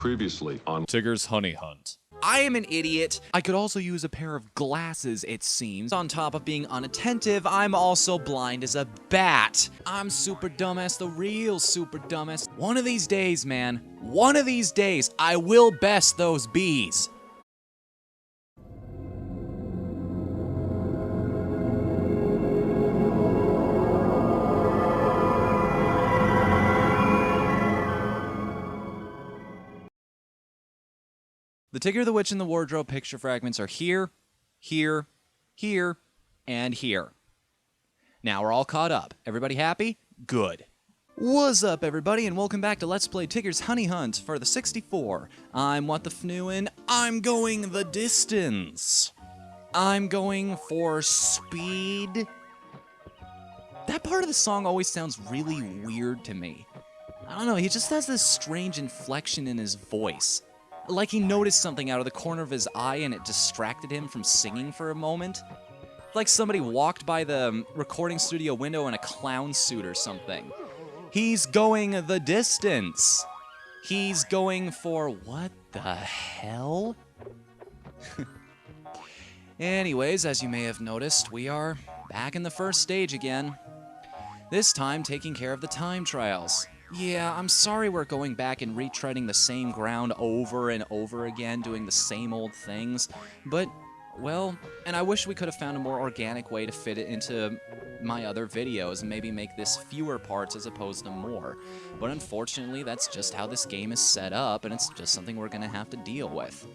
Previously on Tigger's Honey Hunt. I am an idiot. I could also use a pair of glasses, it seems. On top of being unattentive, I'm also blind as a bat. I'm super dumbass, the real super dumbass. One of these days, man, one of these days, I will best those bees. The Tigger, the Witch, and the Wardrobe picture fragments are here, here, here, and here. Now we're all caught up. Everybody happy? Good. What's up, everybody, and welcome back to Let's Play Tigger's Honey Hunt for the 64. I'm What the Fnu, and I'm going the distance. I'm going for speed. That part of the song always sounds really weird to me. I don't know, he just has this strange inflection in his voice. Like he noticed something out of the corner of his eye and it distracted him from singing for a moment. Like somebody walked by the recording studio window in a clown suit or something. He's going the distance. He's going for what the hell? Anyways, as you may have noticed, we are back in the first stage again. This time taking care of the time trials. Yeah, I'm sorry we're going back and retreading the same ground over and over again, doing the same old things, but, well, and I wish we could have found a more organic way to fit it into my other videos and maybe make this fewer parts as opposed to more. But unfortunately, that's just how this game is set up, and it's just something we're gonna have to deal with.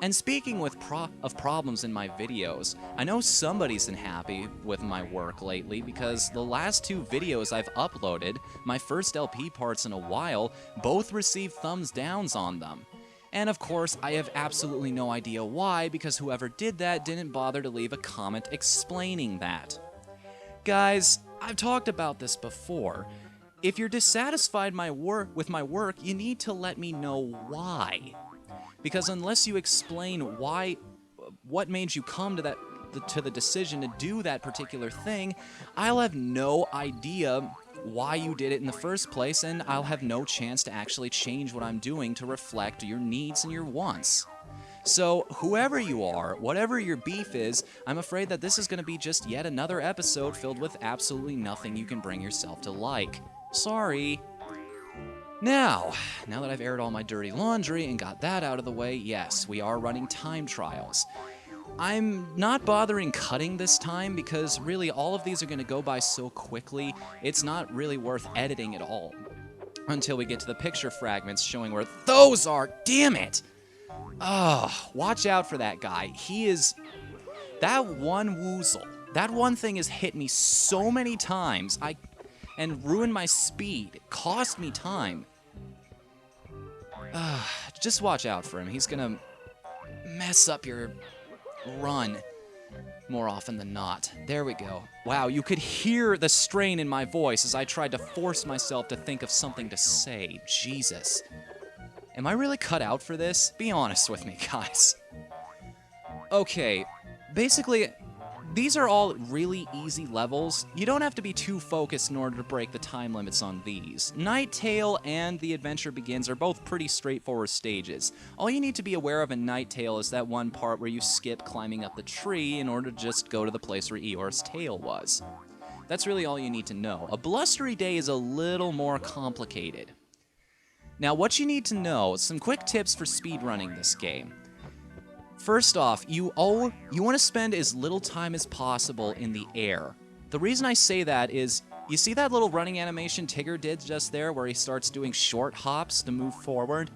And speaking of problems in my videos, I know somebody's been happy with my work lately because the last two videos I've uploaded, my first LP parts in a while, both received thumbs downs on them. And of course, I have absolutely no idea why, because whoever did that didn't bother to leave a comment explaining that. Guys, I've talked about this before. If you're dissatisfied with my work, you need to let me know why. Because unless you explain what made you come to the decision to do that particular thing, I'll have no idea why you did it in the first place, and I'll have no chance to actually change what I'm doing to reflect your needs and your wants. So, whoever you are, whatever your beef is, I'm afraid that this is going to be just yet another episode filled with absolutely nothing you can bring yourself to like. Sorry. Now that I've aired all my dirty laundry and got that out of the way, yes, we are running time trials. I'm not bothering cutting this time because really all of these are going to go by so quickly, it's not really worth editing at all. Until we get to the picture fragments showing where those are, damn it! Oh, watch out for that guy. He is... That one woozle, that one thing has hit me so many times, and ruined my speed, it cost me time. Just watch out for him. He's gonna mess up your run more often than not. There we go. Wow, you could hear the strain in my voice as I tried to force myself to think of something to say. Jesus. Am I really cut out for this? Be honest with me, guys. Okay, basically, these are all really easy levels. You don't have to be too focused in order to break the time limits on these. Night Tale and The Adventure Begins are both pretty straightforward stages. All you need to be aware of in Night Tale is that one part where you skip climbing up the tree in order to just go to the place where Eeyore's tail was. That's really all you need to know. A Blustery Day is a little more complicated. Now, what you need to know is some quick tips for speedrunning this game. First off, you want to spend as little time as possible in the air. The reason I say that is, you see that little running animation Tigger did just there where he starts doing short hops to move forward?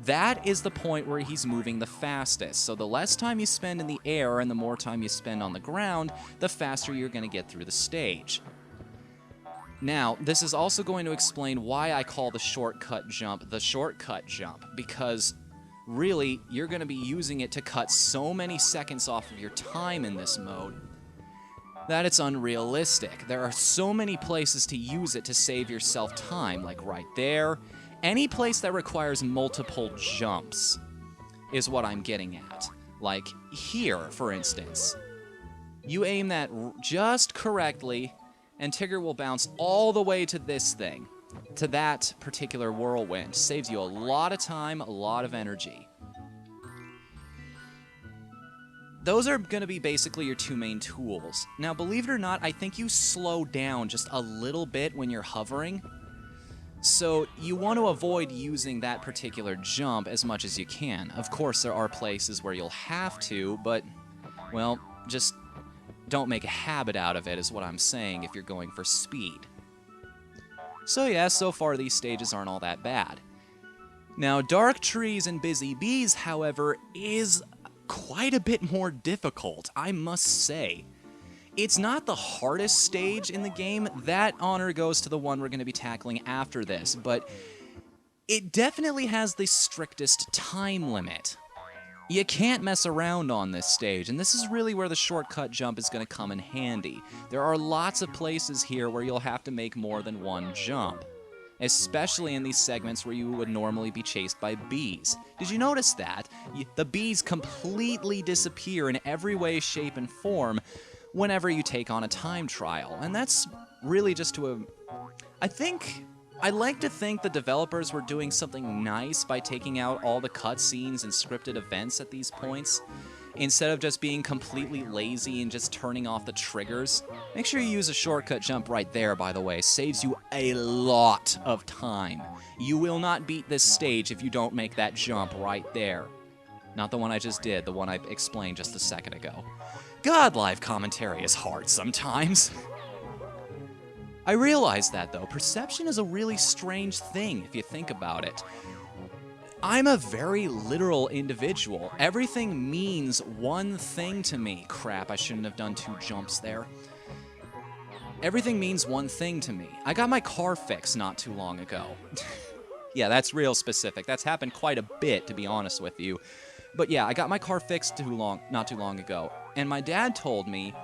That is the point where he's moving the fastest. So the less time you spend in the air and the more time you spend on the ground, the faster you're going to get through the stage. Now, this is also going to explain why I call the shortcut jump, because really, you're going to be using it to cut so many seconds off of your time in this mode that it's unrealistic. There are so many places to use it to save yourself time, like right there. Any place that requires multiple jumps is what I'm getting at. Like here, for instance. You aim that just correctly, and Tigger will bounce all the way to this thing. to that particular whirlwind. Saves you a lot of time, a lot of energy. Those are going to be basically your two main tools. Now, believe it or not, I think you slow down just a little bit when you're hovering. So you want to avoid using that particular jump as much as you can. Of course, there are places where you'll have to, but, well, just don't make a habit out of it is what I'm saying if you're going for speed. So yeah, so far these stages aren't all that bad. Now, Dark Trees and Busy Bees, however, is quite a bit more difficult, I must say. It's not the hardest stage in the game. That honor goes to the one we're going to be tackling after this, but it definitely has the strictest time limit. You can't mess around on this stage, and this is really where the shortcut jump is going to come in handy. There are lots of places here where you'll have to make more than one jump, especially in these segments where you would normally be chased by bees. Did you notice that? The bees completely disappear in every way, shape, and form whenever you take on a time trial, and that's really just to I like to think the developers were doing something nice by taking out all the cutscenes and scripted events at these points, instead of just being completely lazy and just turning off the triggers. Make sure you use a shortcut jump right there, by the way. Saves you a lot of time. You will not beat this stage if you don't make that jump right there. Not the one I just did, the one I explained just a second ago. God, live commentary is hard sometimes. I realize that, though. Perception is a really strange thing, if you think about it. I'm a very literal individual. Everything means one thing to me. Crap, I shouldn't have done 2 jumps there. Everything means one thing to me. I got my car fixed not too long ago. Yeah, that's real specific. That's happened quite a bit, to be honest with you. But yeah, I got my car fixed not too long ago. And my dad told me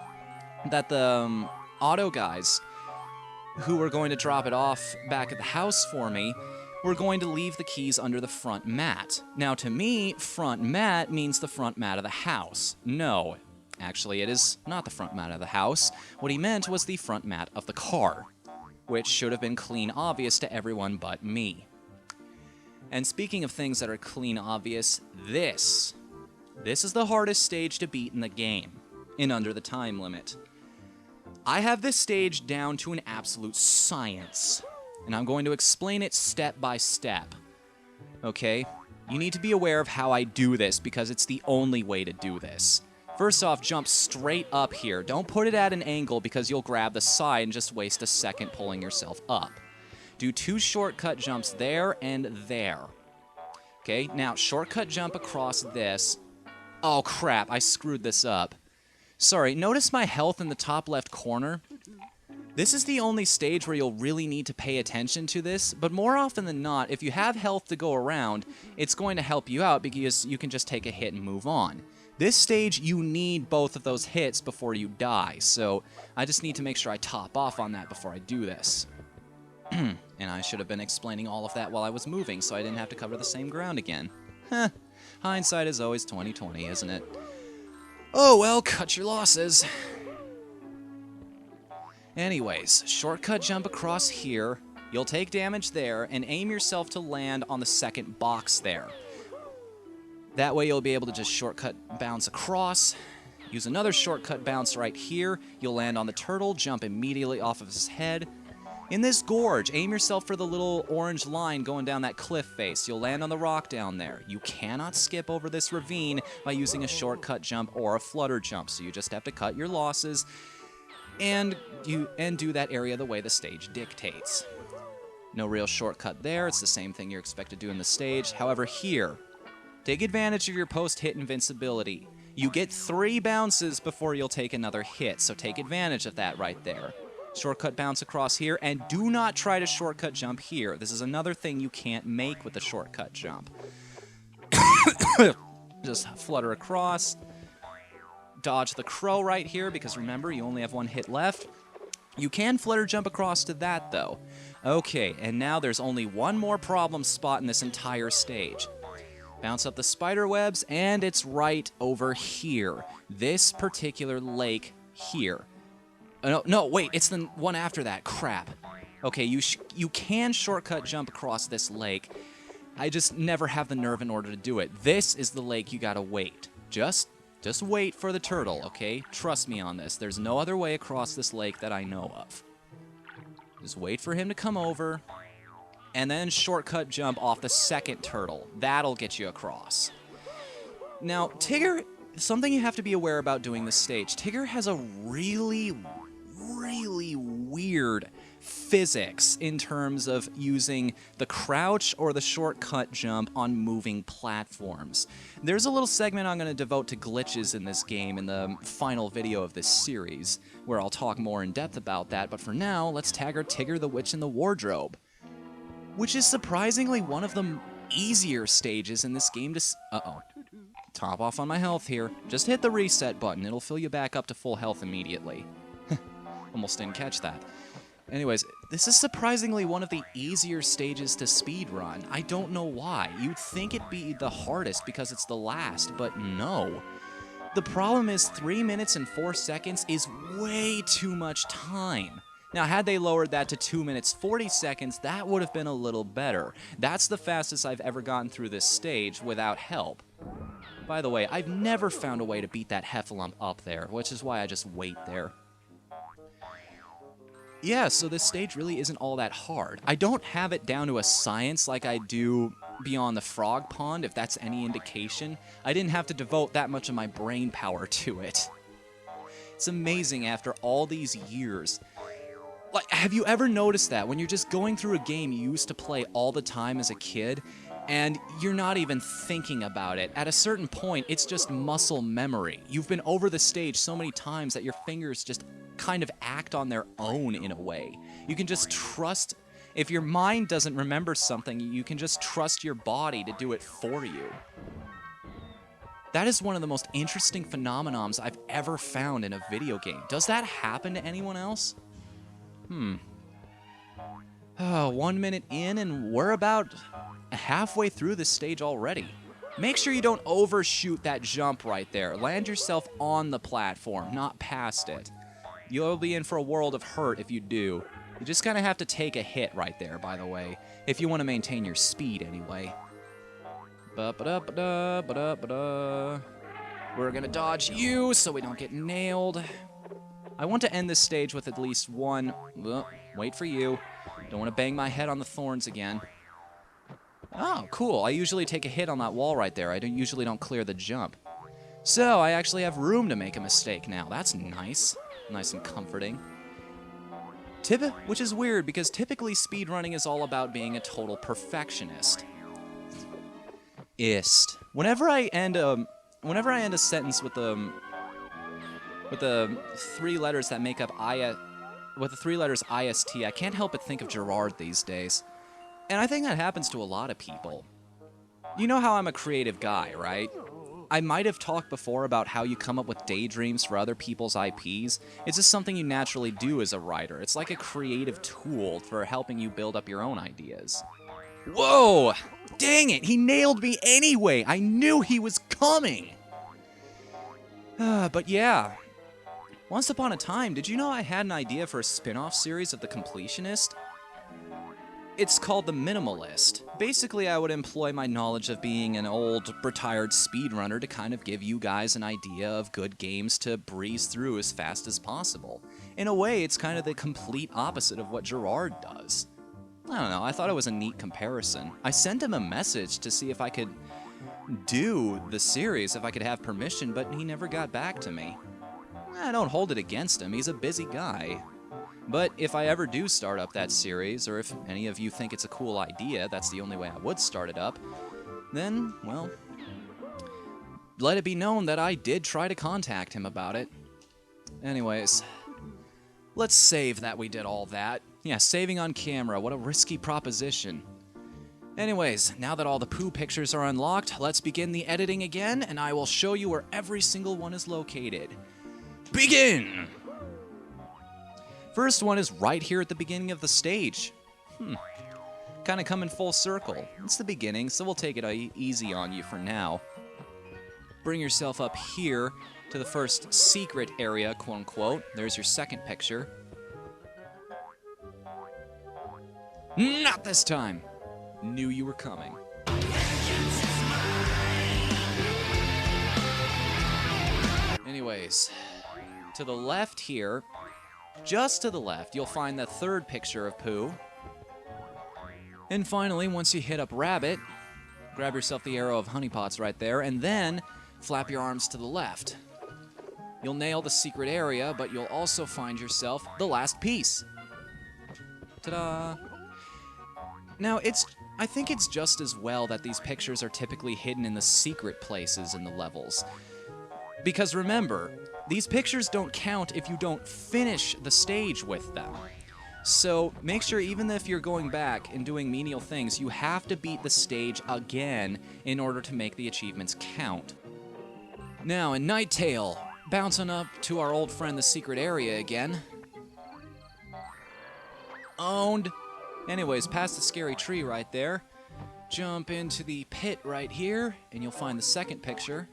that the auto guys who were going to drop it off back at the house for me were going to leave the keys under the front mat. Now, to me, front mat means the front mat of the house. No, actually, it is not the front mat of the house. What he meant was the front mat of the car, which should have been clean obvious to everyone but me. And speaking of things that are clean obvious, this is the hardest stage to beat in the game, in under the time limit. I have this stage down to an absolute science, and I'm going to explain it step by step. Okay? You need to be aware of how I do this, because it's the only way to do this. First off, jump straight up here. Don't put it at an angle, because you'll grab the side and just waste a second pulling yourself up. Do 2 shortcut jumps there and there. Okay, now shortcut jump across this. Oh crap, I screwed this up. Sorry, notice my health in the top left corner? This is the only stage where you'll really need to pay attention to this, but more often than not, if you have health to go around, it's going to help you out because you can just take a hit and move on. This stage, you need both of those hits before you die, so I just need to make sure I top off on that before I do this. And I should have been explaining all of that while I was moving, so I didn't have to cover the same ground again. Heh, hindsight is always 20/20, isn't it? Oh well, cut your losses. Anyways, shortcut jump across here. You'll take damage there, and aim yourself to land on the second box there. That way you'll be able to just shortcut bounce across. Use another shortcut bounce right here. You'll land on the turtle, jump immediately off of his head. In this gorge, aim yourself for the little orange line going down that cliff face. You'll land on the rock down there. You cannot skip over this ravine by using a shortcut jump or a flutter jump, so you just have to cut your losses and do that area the way the stage dictates. No real shortcut there. It's the same thing you're expected to do in the stage. However, here, take advantage of your post-hit invincibility. You get 3 bounces before you'll take another hit, so take advantage of that right there. Shortcut bounce across here, and do not try to shortcut jump here. This is another thing you can't make with the shortcut jump. Just flutter across. Dodge the crow right here, because remember, you only have 1 hit left. You can flutter jump across to that, though. Okay, and now there's only 1 more problem spot in this entire stage. Bounce up the spider webs, and it's right over here. This particular lake here. No, wait, it's the one after that. Crap. Okay, you can shortcut jump across this lake. I just never have the nerve in order to do it. This is the lake you gotta wait. Just wait for the turtle, okay? Trust me on this. There's no other way across this lake that I know of. Just wait for him to come over, and then shortcut jump off the second turtle. That'll get you across. Now, Tigger, something you have to be aware about doing this stage. Tigger has a really, really weird physics in terms of using the crouch or the shortcut jump on moving platforms. There's a little segment I'm going to devote to glitches in this game in the final video of this series, where I'll talk more in depth about that, but for now, let's tag our Tigger the Witch in the Wardrobe, which is surprisingly one of the easier stages in this game to uh-oh. Top off on my health here. Just hit the reset button. It'll fill you back up to full health immediately. Almost didn't catch that. Anyways, this is surprisingly one of the easier stages to speedrun. I don't know why. You'd think it'd be the hardest because it's the last, but no. The problem is 3 minutes and 4 seconds is way too much time. Now, had they lowered that to 2 minutes 40 seconds, that would have been a little better. That's the fastest I've ever gotten through this stage without help. By the way, I've never found a way to beat that heffalump up there, which is why I just wait there. Yeah, so this stage really isn't all that hard. I don't have it down to a science like I do beyond the frog pond, if that's any indication. I didn't have to devote that much of my brain power to it. It's amazing after all these years. Like, have you ever noticed that when you're just going through a game you used to play all the time as a kid, and you're not even thinking about it? At a certain point, it's just muscle memory. You've been over the stage so many times that your fingers just kind of act on their own in a way. You can just trust, if your mind doesn't remember something, you can just trust your body to do it for you. That is one of the most interesting phenomenons I've ever found in a video game. Does that happen to anyone else? Oh, 1 minute in and we're about halfway through this stage already. Make sure you don't overshoot that jump right there. Land yourself on the platform, not past it. You'll be in for a world of hurt if you do. You just kind of have to take a hit right there, by the way, if you want to maintain your speed anyway. Ba-ba-da-ba-da, we're gonna dodge you so we don't get nailed. I want to end this stage with at least one. Wait for you. Don't want to bang my head on the thorns again. Oh, cool. I usually take a hit on that wall right there. I usually don't clear the jump. So, I actually have room to make a mistake now. That's nice. Nice and comforting. Which is weird, because typically speedrunning is all about being a total perfectionist. Whenever I end a sentence with the 3 letters that make up with the 3 letters IST, I can't help but think of Gerard these days. And I think that happens to a lot of people. You know how I'm a creative guy, right? I might have talked before about how you come up with daydreams for other people's IPs. It's just something you naturally do as a writer. It's like a creative tool for helping you build up your own ideas. Whoa! Dang it! He nailed me anyway! I knew he was coming! But yeah. Once upon a time, did you know I had an idea for a spin-off series of The Completionist? It's called The Minimalist. Basically, I would employ my knowledge of being an old, retired speedrunner to kind of give you guys an idea of good games to breeze through as fast as possible. In a way, it's kind of the complete opposite of what Gerard does. I don't know, I thought it was a neat comparison. I sent him a message to see if I could do the series, if I could have permission, but he never got back to me. I don't hold it against him, he's a busy guy. But if I ever do start up that series, or if any of you think it's a cool idea, that's the only way I would start it up, then, well, let it be known that I did try to contact him about it. Anyways, let's save that we did all that. Yeah, saving on camera, what a risky proposition. Anyways, now that all the poo pictures are unlocked, let's begin the editing again, and I will show you where every single one is located. Begin! First one is right here at the beginning of the stage. Kind of coming full circle. It's the beginning, so we'll take it easy on you for now. Bring yourself up here to the first secret area, quote-unquote. There's your second picture. Not this time! Knew you were coming. Anyways, to the left here, just to the left, you'll find the third picture of Pooh. And finally, once you hit up Rabbit, grab yourself the arrow of honeypots right there, and then flap your arms to the left. You'll nail the secret area, but you'll also find yourself the last piece. Ta-da! Now, I think it's just as well that these pictures are typically hidden in the secret places in the levels. Because remember, these pictures don't count if you don't finish the stage with them. So make sure even if you're going back and doing menial things, you have to beat the stage again in order to make the achievements count. Now, in Nighttail, bouncing up to our old friend the secret area again. Owned. Anyways, past the scary tree right there. Jump into the pit right here, and you'll find the second picture.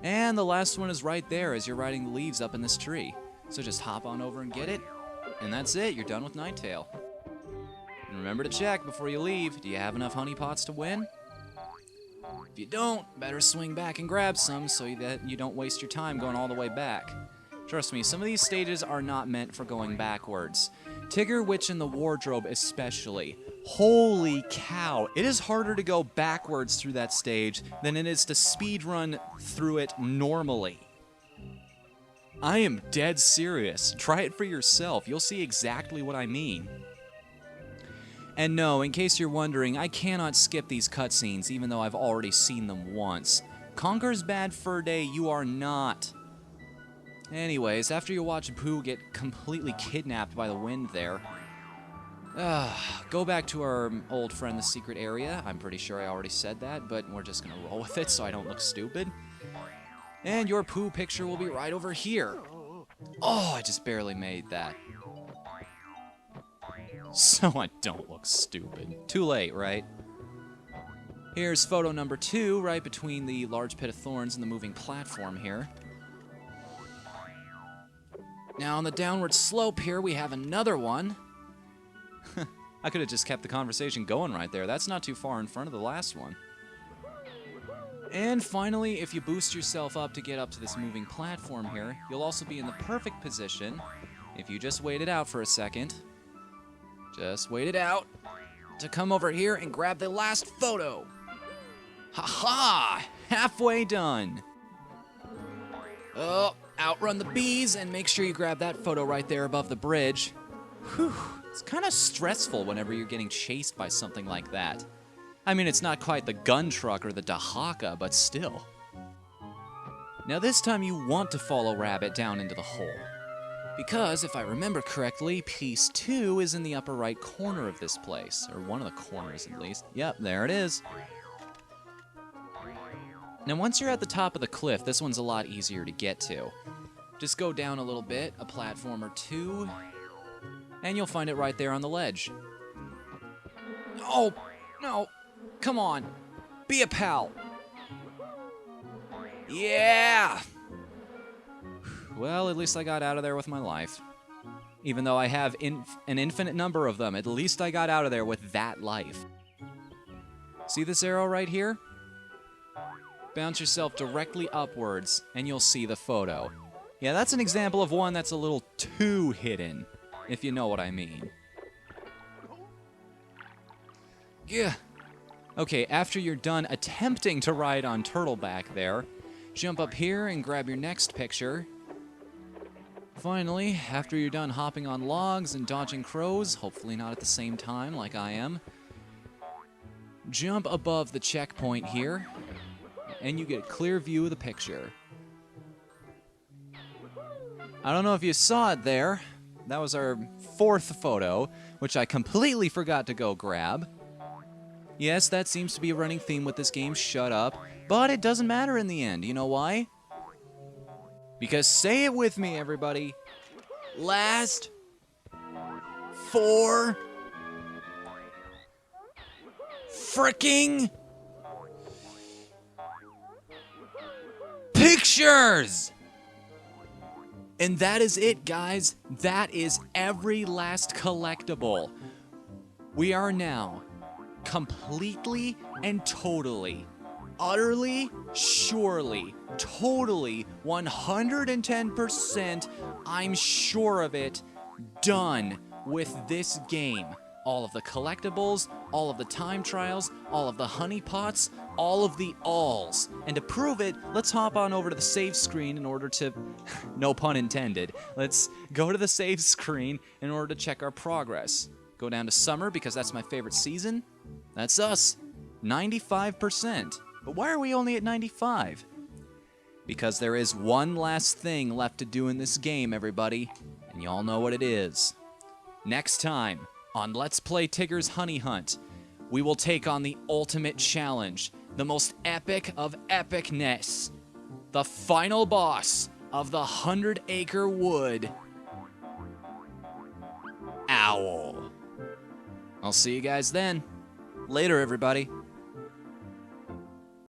And the last one is right there as you're riding the leaves up in this tree. So just hop on over and get it, and that's it. You're done with Nighttail. And remember to check before you leave. Do you have enough honeypots to win? If you don't, better swing back and grab some so that you don't waste your time going all the way back. Trust me, some of these stages are not meant for going backwards. Tigger, Witch, and the Wardrobe especially. Holy cow, it is harder to go backwards through that stage than it is to speedrun through it normally. I am dead serious. Try it for yourself. You'll see exactly what I mean. And no, in case you're wondering, I cannot skip these cutscenes even though I've already seen them once. Conker's Bad Fur Day, you are not. Anyways, after you watch Pooh get completely kidnapped by the wind there, go back to our old friend, the secret area. I'm pretty sure I already said that, but we're just gonna roll with it so I don't look stupid. And your Pooh picture will be right over here. Oh, I just barely made that. So I don't look stupid. Too late, right? Here's photo number 2, right between the large pit of thorns and the moving platform here. Now on the downward slope here, we have another one. I could have just kept the conversation going right there. That's not too far in front of the last one. And finally, if you boost yourself up to get up to this moving platform here, you'll also be in the perfect position, if you just wait it out for a second, just wait it out, to come over here and grab the last photo. Ha-ha! Halfway done. Oh, outrun the bees and make sure you grab that photo right there above the bridge. Whew, it's kind of stressful whenever you're getting chased by something like that. I mean, it's not quite the gun truck or the Dahaka, but still. Now this time you want to follow Rabbit down into the hole. Because, if I remember correctly, piece 2 is in the upper right corner of this place. Or one of the corners, at least. Yep, there it is. Now once you're at the top of the cliff, this one's a lot easier to get to. Just go down a little bit, a platform or two, and you'll find it right there on the ledge. Oh, no. Come on. Be a pal. Yeah! Well, at least I got out of there with my life. Even though I have an infinite number of them, at least I got out of there with that life. See this arrow right here? Bounce yourself directly upwards, and you'll see the photo. Yeah, that's an example of one that's a little too hidden, if you know what I mean. Yeah. Okay, after you're done attempting to ride on Turtleback there, jump up here and grab your next picture. Finally, after you're done hopping on logs and dodging crows, hopefully not at the same time like I am, jump above the checkpoint here, and you get a clear view of the picture. I don't know if you saw it there. That was our 4th photo, which I completely forgot to go grab. Yes, that seems to be a running theme with this game, shut up. But it doesn't matter in the end, you know why? Because say it with me, everybody. Last 4 freaking pictures! And that is it, guys. That is every last collectible. We are now completely and totally, utterly, surely, totally, 110%, I'm sure of it, done with this game. All of the collectibles, all of the time trials, all of the honeypots, all of the alls. And to prove it, let's hop on over to the save screen in order to, no pun intended, let's go to the save screen in order to check our progress. Go down to summer because that's my favorite season. That's us, 95%. But why are we only at 95? Because there is one last thing left to do in this game, everybody, and y'all know what it is. Next time on Let's Play Tigger's Honey Hunt, we will take on the ultimate challenge, the most epic of epicness, the final boss of the 100-acre wood, Owl. I'll see you guys then. Later, everybody.